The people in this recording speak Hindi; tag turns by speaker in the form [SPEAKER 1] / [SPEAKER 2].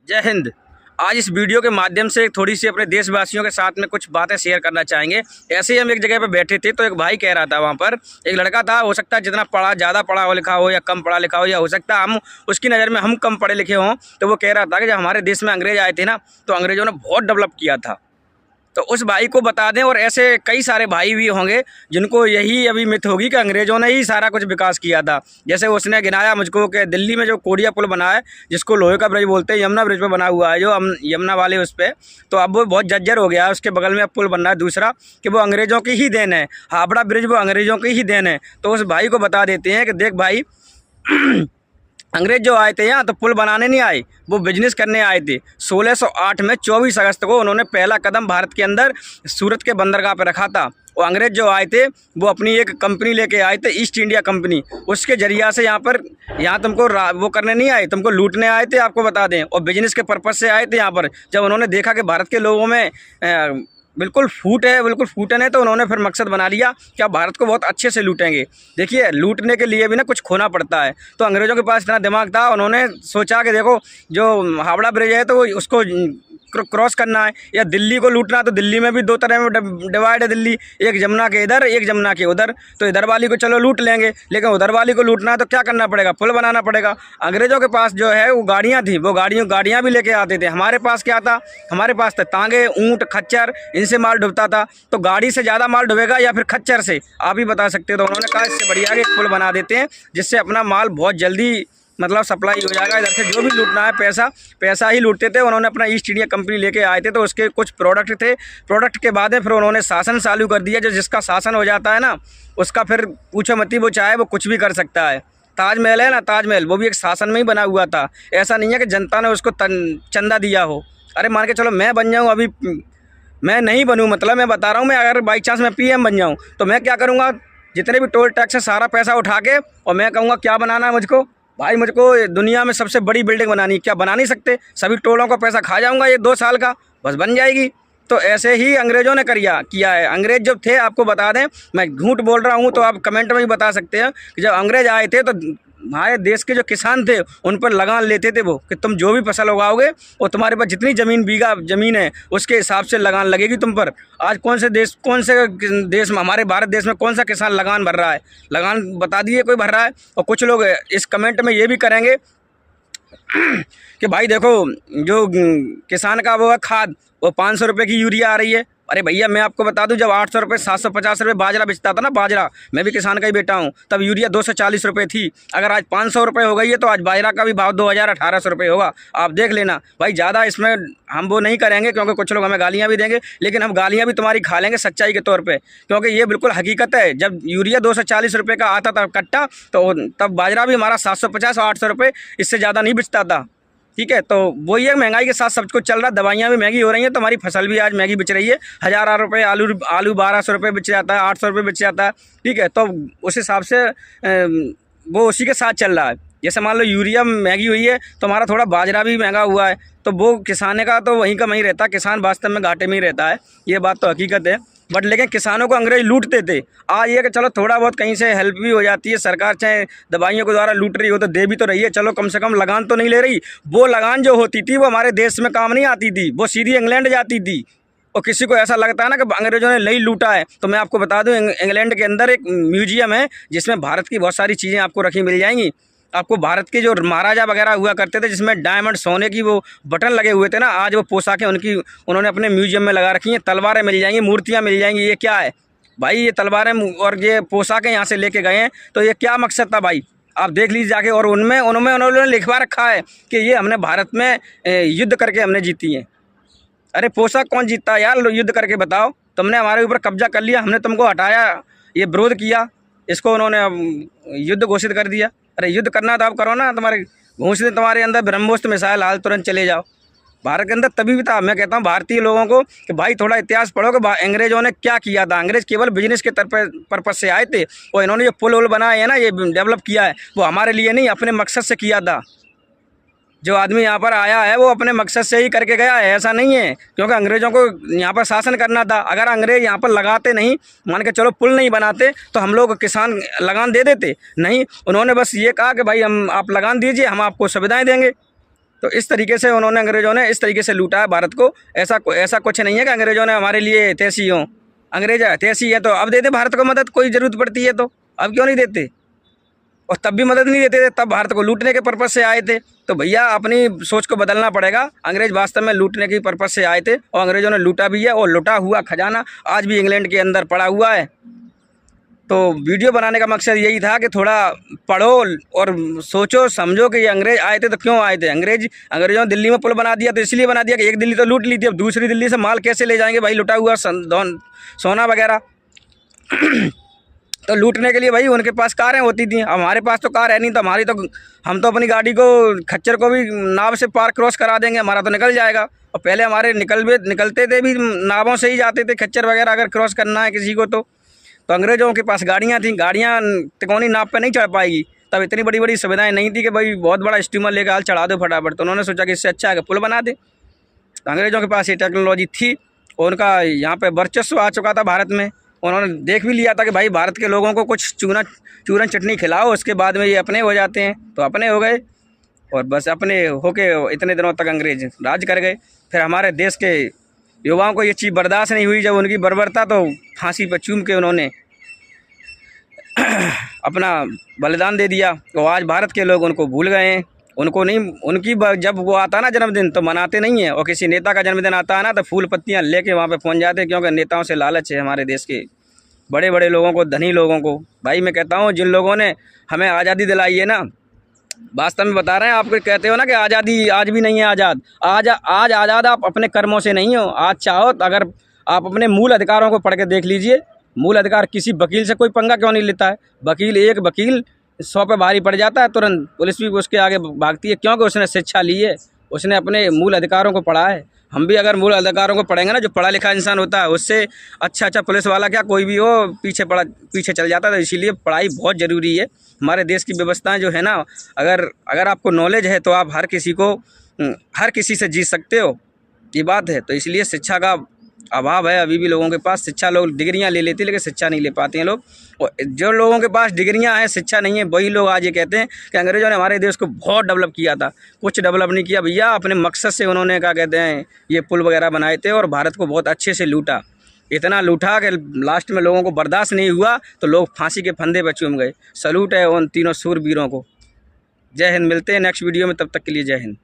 [SPEAKER 1] जय हिंद। आज इस वीडियो के माध्यम से थोड़ी सी अपने देशवासियों के साथ में कुछ बातें शेयर करना चाहेंगे। ऐसे ही हम एक जगह पे बैठे थे तो एक भाई कह रहा था, वहाँ पर एक लड़का था, हो सकता है जितना पढ़ा ज़्यादा पढ़ा लिखा हो या कम पढ़ा लिखा हो, या हो सकता है हम उसकी नज़र में हम कम पढ़े लिखे हों। तो वो कह रहा था कि जब हमारे देश में अंग्रेज़ आए थे ना, तो अंग्रेज़ों ने बहुत डेवलप किया था। तो उस भाई को बता दें, और ऐसे कई सारे भाई भी होंगे जिनको यही अभी मिथ होगी कि अंग्रेज़ों ने ही सारा कुछ विकास किया था। जैसे उसने गिनाया मुझको कि दिल्ली में जो कोडिया पुल बना है, जिसको लोहे का ब्रिज बोलते हैं, यमुना ब्रिज पे बना हुआ है, जो यमुना वाले उस पर, तो अब वो बहुत जर्जर हो गया है। उसके बगल में अब पुल बन रहा है दूसरा, कि वो अंग्रेज़ों की ही देन है। हावड़ा ब्रिज वो अंग्रेज़ों की ही देन है। तो उस भाई को बता देते हैं कि देख भाई, अंग्रेज जो आए थे यहाँ तो पुल बनाने नहीं आए, वो बिजनेस करने आए थे। 1608 में 24 अगस्त को उन्होंने पहला कदम भारत के अंदर सूरत के बंदरगाह पर रखा था। वो अंग्रेज जो आए थे वो अपनी एक कंपनी लेके आए थे, ईस्ट इंडिया कंपनी। उसके जरिया से यहाँ तुमको वो करने नहीं आए, तुमको लूटने आए थे, आपको बता दें, और बिजनेस के पर्पज़ से आए थे यहाँ पर। जब उन्होंने देखा कि भारत के लोगों में बिल्कुल बिल्कुल फूटन है, तो उन्होंने फिर मकसद बना लिया कि आप भारत को बहुत अच्छे से लूटेंगे। देखिए, लूटने के लिए भी ना कुछ खोना पड़ता है। तो अंग्रेज़ों के पास इतना दिमाग था, उन्होंने सोचा कि देखो, जो हावड़ा ब्रिज है तो उसको क्रॉस करना है, या दिल्ली को लूटना है, तो दिल्ली में भी दो तरह में डिवाइड है दिल्ली, एक जमुना के इधर, एक जमुना के उधर। तो इधर वाली को चलो लूट लेंगे, लेकिन उधर वाली को लूटना है तो क्या करना पड़ेगा, पुल बनाना पड़ेगा। अंग्रेज़ों के पास जो है वो गाड़ियाँ थी, वो गाड़ियाँ भी लेके आते थे। हमारे पास क्या था, हमारे पास तो तांगे, ऊँट, खच्चर, इनसे माल डूबता था। तो गाड़ी से ज़्यादा माल डूबेगा या फिर खच्चर से, आप ही बता सकते हो। तो उन्होंने कहा इससे बढ़िया कि एक पुल बना देते हैं, जिससे अपना माल बहुत जल्दी मतलब सप्लाई हो जाएगा। इधर से जो भी लूटना है पैसा ही लूटते थे। उन्होंने अपना ईस्ट इंडिया कंपनी लेके आए थे, तो उसके कुछ प्रोडक्ट थे। प्रोडक्ट के बाद फिर उन्होंने शासन चालू कर दिया। जो जिसका शासन हो जाता है ना, उसका फिर पूछो मत ही, वो चाहे वो कुछ भी कर सकता है। ताजमहल है ना, ताजमहल वो भी एक शासन में ही बना हुआ था। ऐसा नहीं है कि जनता ने उसको चंदा दिया हो। अरे मान के चलो मैं बन जाऊँ, अभी मैं नहीं बनूँ, मतलब मैं बता रहा हूँ, मैं अगर बाई चांस मैं PM बन जाऊँ तो मैं क्या करूँगा, जितने भी टोल टैक्स है सारा पैसा उठा के, और मैं कहूँगा क्या बनाना है मुझको, भाई मुझको दुनिया में सबसे बड़ी बिल्डिंग बनानी। क्या बना नहीं सकते, सभी टोलों का पैसा खा जाऊँगा, ये 2 साल का बस बन जाएगी। तो ऐसे ही अंग्रेज़ों ने किया है। अंग्रेज़ जब थे, आपको बता दें, मैं झूठ बोल रहा हूँ तो आप कमेंट में भी बता सकते हैं कि जब अंग्रेज़ आए थे तो हमारे देश के जो किसान थे उन पर लगान लेते थे वो, कि तुम जो भी फसल उगाओगे और तुम्हारे पास जितनी बीघा ज़मीन है उसके हिसाब से लगान लगेगी तुम पर। आज कौन से देश में, हमारे भारत देश में कौन सा किसान लगान भर रहा है? लगान बता दिए कोई भर रहा है? और कुछ लोग इस कमेंट में ये भी करेंगे कि भाई देखो, जो किसान का वो है खाद, वो 500 रुपये की यूरिया आ रही है। अरे भैया, मैं आपको बता दूं, जब 800 रुपये 750 रुपये बाजरा बेचता था ना, बाजरा, मैं भी किसान का ही बेटा हूं, तब यूरिया 240 रुपये थी। अगर आज 500 रुपये हो गई है तो आज बाजरा का भी भाव 2000-1800 रुपये होगा। आप देख लेना भाई। ज़्यादा इसमें हम वो नहीं करेंगे, क्योंकि कुछ लोग हमें गालियाँ भी देंगे, लेकिन हम गालियाँ भी तुम्हारी खा लेंगे सच्चाई के तौर पर, क्योंकि ये बिल्कुल हकीकत है। जब यूरिया 240 रुपये का आता था कट्टा, तो तब बाजरा भी हमारा 750 और 800 रुपये, इससे ज़्यादा नहीं बिचता था। ठीक है, तो वही है, महंगाई के साथ सब कुछ चल रहा है। दवाइयाँ भी महंगी हो रही हैं, तो हमारी फसल भी आज महंगी बिच रही है। 1000 रुपये आलू 1200 रुपये बिच जाता है, 800 रुपये बिच जाता है। ठीक है, तो उस हिसाब से वो उसी के साथ चल रहा है। जैसे मान लो यूरिया महंगी हुई है, तो हमारा थोड़ा बाजरा भी महंगा हुआ है। तो वो किसाने का तो वहीं का वहीं रहता है, किसान वास्तव में घाटे में ही रहता है। ये बात तो हकीकत है। बट लेकिन किसानों को अंग्रेज लूटते थे। आज ये कि चलो थोड़ा बहुत कहीं से हेल्प भी हो जाती है, सरकार चाहे दवाइयों के द्वारा लूट रही हो तो दे भी तो रही है, चलो कम से कम लगान तो नहीं ले रही। वो लगान जो होती थी वो हमारे देश में काम नहीं आती थी, वो सीधी इंग्लैंड जाती थी। और किसी को ऐसा लगता है ना कि अंग्रेज़ों ने नहीं लूटा है, तो मैं आपको बता दूं, इंग्लैंड के अंदर एक म्यूजियम है जिसमें भारत की बहुत सारी चीज़ें आपको रखी मिल जाएंगी। आपको भारत के जो महाराजा वगैरह हुआ करते थे, जिसमें डायमंड सोने की वो बटन लगे हुए थे ना, आज वो पोशाकें उन्होंने अपने म्यूजियम में लगा रखी हैं। तलवारें मिल जाएंगी, मूर्तियाँ मिल जाएंगी। ये क्या है भाई, ये तलवारें और ये पोशाकें यहाँ से लेके गए हैं, तो ये क्या मकसद था भाई? आप देख लीजिए जाके। और उनमें उन्होंने लिखवा रखा है कि ये हमने भारत में युद्ध करके हमने जीती हैं। अरे पोशाक कौन जीतता है यार, युद्ध करके बताओ। तुमने हमारे ऊपर कब्जा कर लिया, हमने तुमको हटाया, ये विरोध किया, इसको उन्होंने युद्ध घोषित कर दिया। अरे युद्ध करना तो आप करो ना, तुम्हारे घोषित तुम्हारे अंदर ब्रह्मोस्त्र मिसाइल, हाल तुरंत चले जाओ। भारत के अंदर तभी भी था। मैं कहता हूँ भारतीय लोगों को कि भाई थोड़ा इतिहास पढ़ो कि अंग्रेज़ों ने क्या किया था। अंग्रेज़ केवल बिजनेस के पर्पज़ से आए थे, और इन्होंने जो पुल बनाए हैं ना, ये डेवलप किया है, वो हमारे लिए नहीं, अपने मकसद से किया था। जो आदमी यहाँ पर आया है वो अपने मकसद से ही करके गया है, ऐसा नहीं है क्योंकि अंग्रेज़ों को यहाँ पर शासन करना था। अगर अंग्रेज़ यहाँ पर लगाते नहीं, मान के चलो पुल नहीं बनाते, तो हम लोग किसान लगान दे देते नहीं। उन्होंने बस ये कहा कि भाई आप लगान दीजिए, हम आपको सुविधाएं देंगे। तो इस तरीके से उन्होंने, अंग्रेज़ों ने इस तरीके से लूटा है भारत को। ऐसा कुछ नहीं है कि अंग्रेज़ों ने हमारे लिए तैसी हों, अंग्रेज तैसी हैं तो अब देते भारत को मदद, कोई ज़रूरत पड़ती है तो अब क्यों नहीं देते। और तब भी मदद नहीं देते थे, तब भारत को लूटने के पर्पज़ से आए थे। तो भैया अपनी सोच को बदलना पड़ेगा। अंग्रेज वास्तव में लूटने के पर्पज़ से आए थे और अंग्रेज़ों ने लूटा भी है, और लूटा हुआ खजाना आज भी इंग्लैंड के अंदर पड़ा हुआ है। तो वीडियो बनाने का मकसद यही था कि थोड़ा पढ़ो और सोचो समझो कि ये अंग्रेज आए थे तो क्यों आए थे। अंग्रेज़ों ने दिल्ली में पुल बना दिया तो इसलिए बना दिया कि एक दिल्ली तो लूट ली थी, अब दूसरी दिल्ली से माल कैसे ले जाएंगे भाई, लुटा हुआ सोना वगैरह। तो लूटने के लिए भाई उनके पास कारें होती थी, हमारे पास तो कार है नहीं, तो हम तो अपनी गाड़ी को, खच्चर को भी नाव से पार क्रॉस करा देंगे, हमारा तो निकल जाएगा। और पहले हमारे निकलते थे भी नावों से ही जाते थे, खच्चर वगैरह अगर क्रॉस करना है किसी को तो अंग्रेज़ों के पास गाड़ियाँ थीं, गाड़ियाँ तिकोनी नाव पे नहीं चढ़ पाएगी, तब इतनी बड़ी बड़ी सुविधाएं नहीं थी कि भाई बहुत बड़ा स्टीमर लेकर हाल चढ़ा दो फटाफट। तो उन्होंने सोचा कि इससे अच्छा है कि पुल बना दे। तो अंग्रेज़ों के पास ये टेक्नोलॉजी थी और उनका यहाँ पे वर्चस्व आ चुका था भारत में। उन्होंने देख भी लिया था कि भाई भारत के लोगों को कुछ चूरन चटनी खिलाओ, उसके बाद में ये अपने हो जाते हैं। तो अपने हो गए और बस अपने होके इतने दिनों तक अंग्रेज राज कर गए। फिर हमारे देश के युवाओं को ये चीज़ बर्दाश्त नहीं हुई जब उनकी बर्बरता, तो फांसी पर चूम के उन्होंने अपना बलिदान दे दिया। तो आज भारत के लोग उनको भूल गए हैं, उनको नहीं, जब वो आता ना जन्मदिन तो मनाते नहीं हैं, और किसी नेता का जन्मदिन आता है ना तो फूल पत्तियां लेके वहाँ पे पहुँच जाते हैं, क्योंकि नेताओं से लालच है हमारे देश के बड़े बड़े लोगों को, धनी लोगों को। भाई मैं कहता हूँ जिन लोगों ने हमें आज़ादी दिलाई है ना, वास्तव में बता रहे हैं, आपको कहते हो ना कि आज़ादी आज भी नहीं है आज़ाद, आज आज़ाद आप अपने कर्मों से नहीं हो। आज चाहो तो अगर आप अपने मूल अधिकारों को पढ़ के देख लीजिए, मूल अधिकार, किसी वकील से कोई पंगा क्यों नहीं लेता है। एक वकील 100 पे भारी पड़ जाता है, तुरंत पुलिस भी उसके आगे भागती है, क्योंकि उसने शिक्षा ली है, उसने अपने मूल अधिकारों को पढ़ा है। हम भी अगर मूल अधिकारों को पढ़ेंगे ना, जो पढ़ा लिखा इंसान होता है उससे अच्छा पुलिस वाला क्या कोई भी हो पीछे चल जाता है। तो इसीलिए पढ़ाई बहुत ज़रूरी है। हमारे देश की व्यवस्थाएं जो है ना, अगर आपको नॉलेज है तो आप हर किसी से जीत सकते हो, ये बात है। तो इसलिए शिक्षा का अभाव है अभी भी लोगों के पास। शिक्षा, लोग डिग्रियां ले लेते हैं लेकिन शिक्षा नहीं ले पाते हैं लोग। और जो लोगों के पास डिग्रियां हैं, शिक्षा नहीं है, वही लोग आज ये कहते हैं कि अंग्रेज़ों ने हमारे देश को बहुत डेवलप किया था। कुछ डेवलप नहीं किया भैया, अपने मकसद से उन्होंने क्या कहते हैं ये पुल वगैरह बनाए थे और भारत को बहुत अच्छे से लूटा। इतना लूटा कि लास्ट में लोगों को बर्दाश्त नहीं हुआ तो लोग फांसी के फंदे पर चूम गए। सलूट है उन तीनों सूरवीरों को। जय हिंद। मिलते हैं नेक्स्ट वीडियो में, तब तक के लिए जय हिंद।